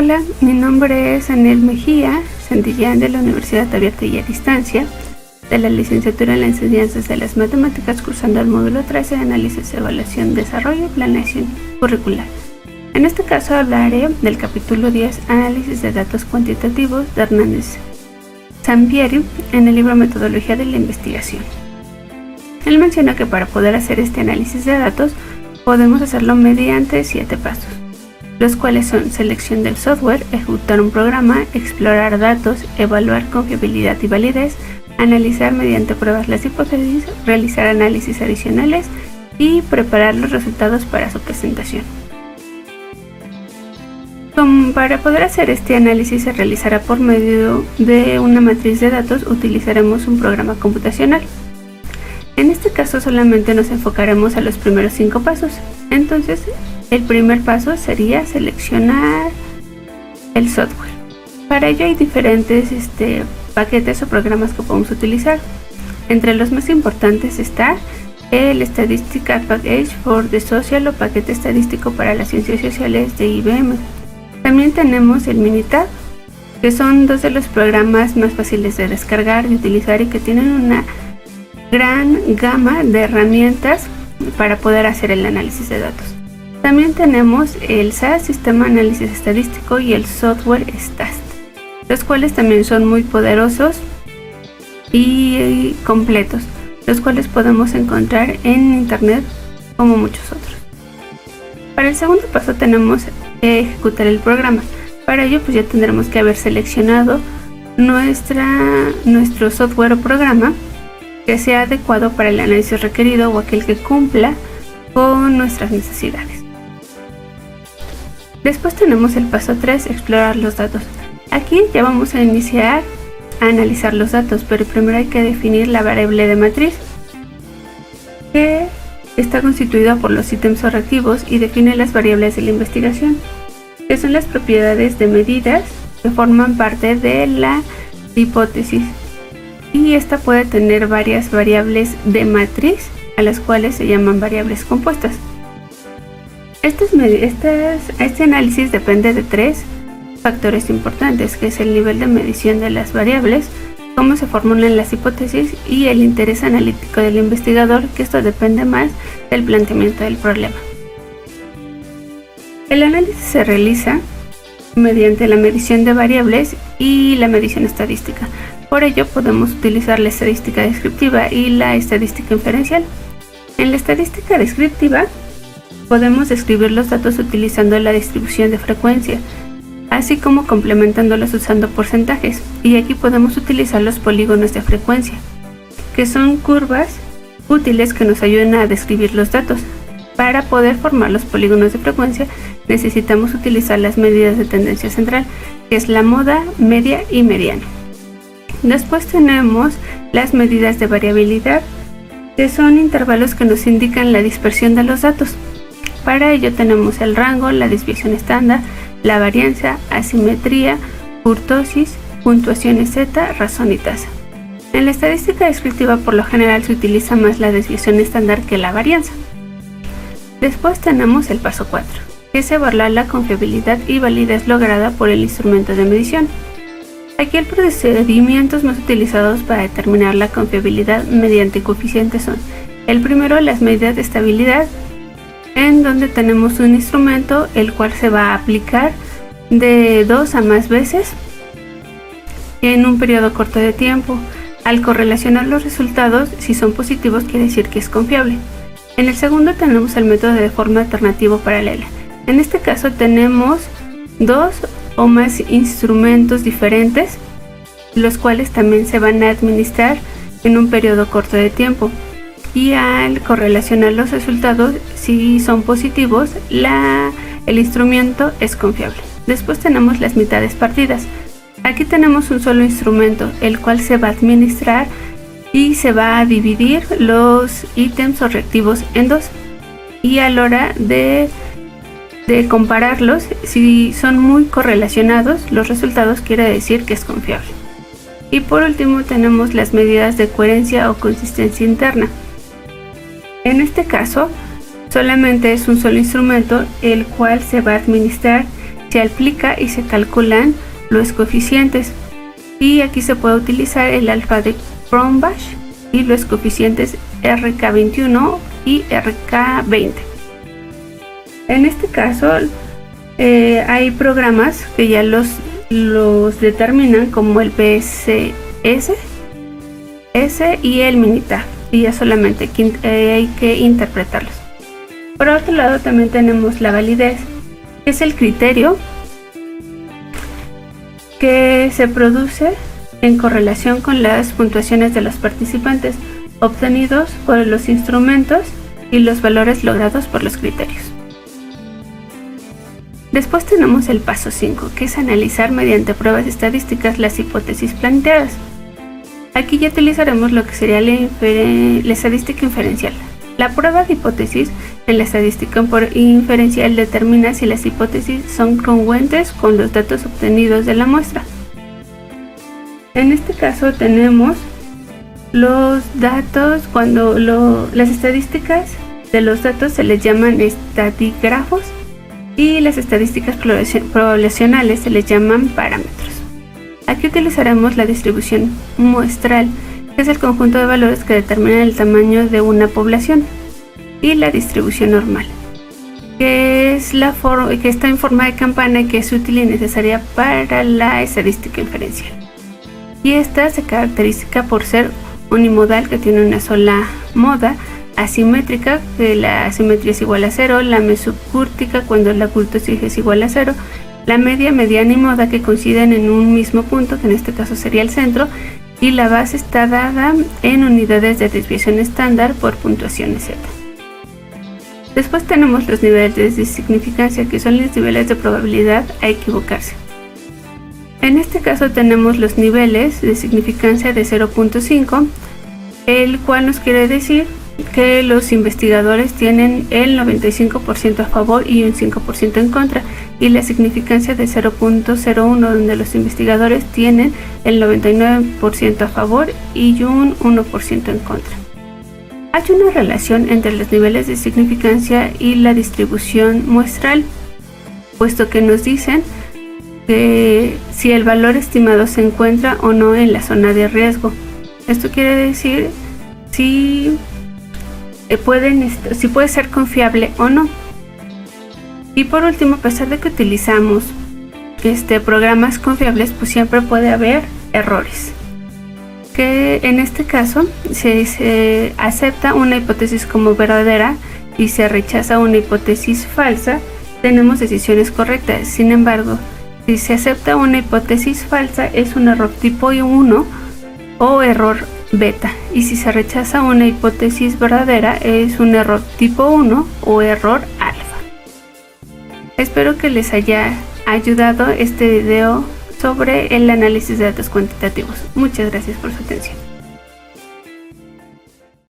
Hola, mi nombre es Anel Mejía Santillán, de la Universidad Abierta y a Distancia, de la licenciatura en las enseñanzas de las matemáticas, cursando el módulo 13 de análisis, evaluación, desarrollo y planeación curricular. En este caso hablaré del capítulo 10, análisis de datos cuantitativos, de Hernández Sampieri, en el libro Metodología de la Investigación. Él menciona que para poder hacer este análisis de datos podemos hacerlo mediante 7 pasos, los cuales son: selección del software, ejecutar un programa, explorar datos, evaluar confiabilidad y validez, analizar mediante pruebas las hipótesis, realizar análisis adicionales y preparar los resultados para su presentación. Para poder hacer este análisis se realizará por medio de una matriz de datos. Utilizaremos un programa computacional. En este caso solamente nos enfocaremos a los primeros 5 pasos. Entonces, el primer paso sería seleccionar el software. Para ello hay diferentes paquetes o programas que podemos utilizar. Entre los más importantes está el Statistical Package for the Social, o paquete estadístico para las ciencias sociales de IBM. También tenemos el Minitab, que son 2 de los programas más fáciles de descargar y utilizar y que tienen una gran gama de herramientas para poder hacer el análisis de datos. También tenemos el SAS, Sistema de Análisis Estadístico, y el software STAST, los cuales también son muy poderosos y completos, los cuales podemos encontrar en internet como muchos otros. Para el segundo paso tenemos que ejecutar el programa. Para ello ya tendremos que haber seleccionado nuestro software o programa que sea adecuado para el análisis requerido o aquel que cumpla con nuestras necesidades. Después tenemos el paso 3, explorar los datos. Aquí ya vamos a iniciar a analizar los datos, pero primero hay que definir la variable de matriz, que está constituida por los ítems o reactivos, y define las variables de la investigación, que son las propiedades de medidas que forman parte de la hipótesis. Y esta puede tener varias variables de matriz, a las cuales se llaman variables compuestas. Este análisis depende de 3 factores importantes, que es el nivel de medición de las variables, cómo se formulan las hipótesis y el interés analítico del investigador, que esto depende más del planteamiento del problema. El análisis se realiza mediante la medición de variables y la medición estadística. Por ello podemos utilizar la estadística descriptiva y la estadística inferencial. En la estadística descriptiva podemos describir los datos utilizando la distribución de frecuencia, así como complementándolos usando porcentajes, y aquí podemos utilizar los polígonos de frecuencia, que son curvas útiles que nos ayudan a describir los datos. Para poder formar los polígonos de frecuencia necesitamos utilizar las medidas de tendencia central, que es la moda, media y mediana. Después tenemos las medidas de variabilidad, que son intervalos que nos indican la dispersión de los datos. Para ello tenemos el rango, la desviación estándar, la varianza, asimetría, kurtosis, puntuaciones z, razón y tasa. En la estadística descriptiva por lo general se utiliza más la desviación estándar que la varianza. Después tenemos el paso 4, que es evaluar la confiabilidad y validez lograda por el instrumento de medición. Aquí el procedimientos más utilizados para determinar la confiabilidad mediante coeficientes son: el primero, las medidas de estabilidad, en donde tenemos un instrumento el cual se va a aplicar de 2 a más veces en un periodo corto de tiempo. Al correlacionar los resultados, si son positivos quiere decir que es confiable. En el segundo tenemos el método de forma alternativo paralela. En este caso tenemos 2 o más instrumentos diferentes, los cuales también se van a administrar en un periodo corto de tiempo, y al correlacionar los resultados, si son positivos, el instrumento es confiable. Después tenemos las mitades partidas. Aquí tenemos un solo instrumento, el cual se va a administrar y se va a dividir los ítems o reactivos en 2, y a la hora de compararlos, si son muy correlacionados los resultados, quiere decir que es confiable. Y por último tenemos las medidas de coherencia o consistencia interna. En este caso solamente es un solo instrumento el cual se va a administrar se aplica y se calculan los coeficientes. Y aquí se puede utilizar el alfa de Cronbach y los coeficientes RK21 y RK20. En este caso hay programas que ya los determinan, como el PSS y el Minitab, y ya solamente hay que interpretarlos. Por otro lado, también tenemos la validez, que es el criterio que se produce en correlación con las puntuaciones de los participantes obtenidos por los instrumentos y los valores logrados por los criterios. Después tenemos el paso 5, que es analizar mediante pruebas estadísticas las hipótesis planteadas. Aquí ya utilizaremos lo que sería la estadística inferencial. La prueba de hipótesis en la estadística inferencial determina si las hipótesis son congruentes con los datos obtenidos de la muestra. En este caso tenemos los datos, cuando las estadísticas de los datos se les llaman estadígrafos y las estadísticas poblacionales se les llaman parámetros. Aquí utilizaremos la distribución muestral, que es el conjunto de valores que determinan el tamaño de una población, y la distribución normal, que está en forma de campana y que es útil y necesaria para la estadística inferencial. Y esta se caracteriza por ser unimodal, que tiene una sola moda, asimétrica, que la asimetría es igual a 0, la mesocúrtica, cuando la curtosis es igual a 0, la media, mediana y moda, que coinciden en un mismo punto, que en este caso sería el centro, y la base está dada en unidades de desviación estándar por puntuaciones Z. Después tenemos los niveles de significancia, que son los niveles de probabilidad a equivocarse. En este caso tenemos los niveles de significancia de 0.5, el cual nos quiere decir que los investigadores tienen el 95% a favor y un 5% en contra, y la significancia de 0.01, donde los investigadores tienen el 99% a favor y un 1% en contra. Hay una relación entre los niveles de significancia y la distribución muestral, puesto que nos dicen que si el valor estimado se encuentra o no en la zona de riesgo. Esto quiere decir si puede ser confiable o no. Y por último, a pesar de que utilizamos programas confiables, pues siempre puede haber errores, que en este caso se acepta una hipótesis como verdadera y se rechaza una hipótesis falsa, tenemos decisiones correctas. Sin embargo, si se acepta una hipótesis falsa, es un error tipo 1 o error beta, y si se rechaza una hipótesis verdadera, es un error tipo 1 o error alfa. Espero que les haya ayudado este video sobre el análisis de datos cuantitativos. Muchas gracias por su atención.